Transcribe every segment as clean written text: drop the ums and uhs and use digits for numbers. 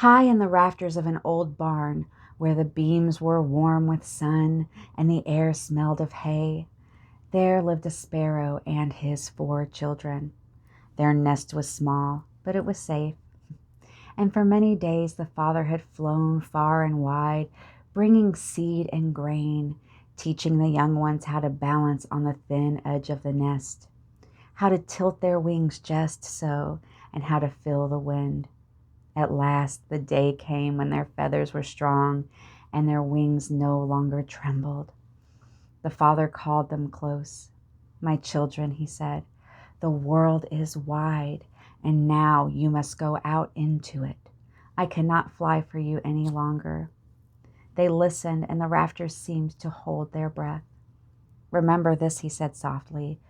High in the rafters of an old barn, where the beams were warm with sun and the air smelled of hay, there lived a sparrow and his 4 children. Their nest was small, but it was safe. And for many days the father had flown far and wide, bringing seed and grain, teaching the young ones how to balance on the thin edge of the nest, how to tilt their wings just so, and how to feel the wind. At last the day came when their feathers were strong and their wings no longer trembled. The father called them close. "My children," he said, "the world is wide, and now you must go out into it. I cannot fly for you any longer." They listened, and the rafters seemed to hold their breath. "Remember this," he said softly.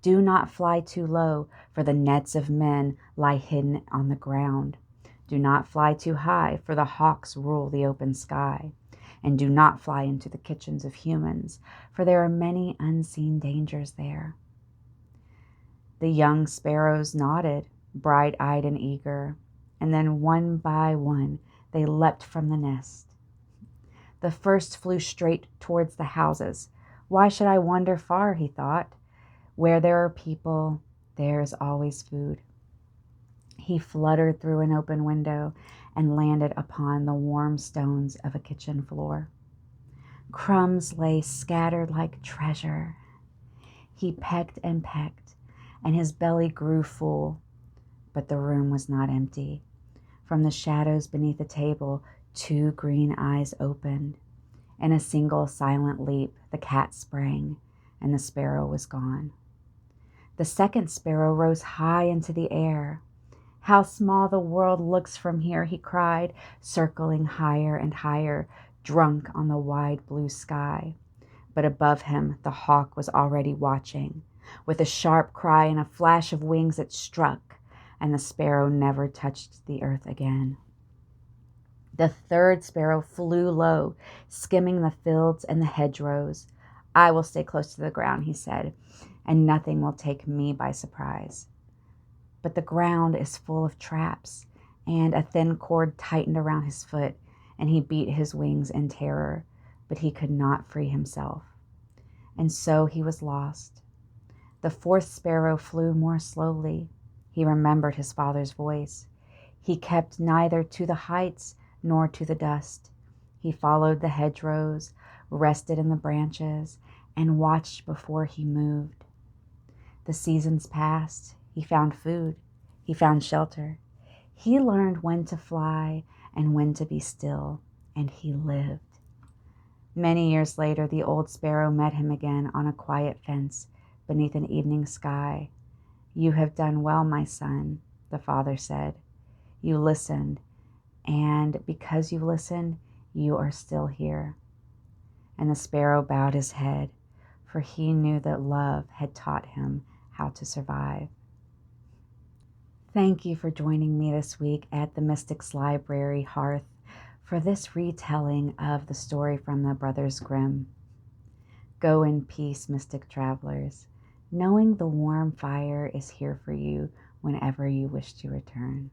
"Do not fly too low, for the nets of men lie hidden on the ground. Do not fly too high, for the hawks rule the open sky. And do not fly into the kitchens of humans, for there are many unseen dangers there." The young sparrows nodded, bright-eyed and eager, and then one by one they leapt from the nest. The first flew straight towards the houses. "Why should I wander far?" he thought. "Where there are people, there's always food." He fluttered through an open window and landed upon the warm stones of a kitchen floor. Crumbs lay scattered like treasure. He pecked, and his belly grew full. But the room was not empty. From the shadows beneath the table, 2 green eyes opened. In a single silent leap, the cat sprang, and the sparrow was gone. The second sparrow rose high into the air. "How small the world looks from here," he cried, circling higher and higher, drunk on the wide blue sky. But above him the hawk was already watching. With a sharp cry and a flash of wings it struck, and the sparrow never touched the earth again. The third sparrow flew low, skimming the fields and the hedgerows. "I will stay close to the ground," he said, "and nothing will take me by surprise." But the ground is full of traps, and a thin cord tightened around his foot, and he beat his wings in terror, but he could not free himself. And so he was lost. The 4th sparrow flew more slowly. He remembered his father's voice. He kept neither to the heights nor to the dust. He followed the hedgerows, rested in the branches, and watched before he moved. The seasons passed. He found food. He found shelter. He learned when to fly and when to be still, and he lived. Many years later, the old sparrow met him again on a quiet fence beneath an evening sky. "You have done well, my son," the father said. "You listened, and because you listened, you are still here." And the sparrow bowed his head, for he knew that love had taught him how to survive. Thank you for joining me this week at the Mystics Library, Hearth, for this retelling of the story from the Brothers Grimm. Go in peace, mystic travelers, knowing the warm fire is here for you whenever you wish to return.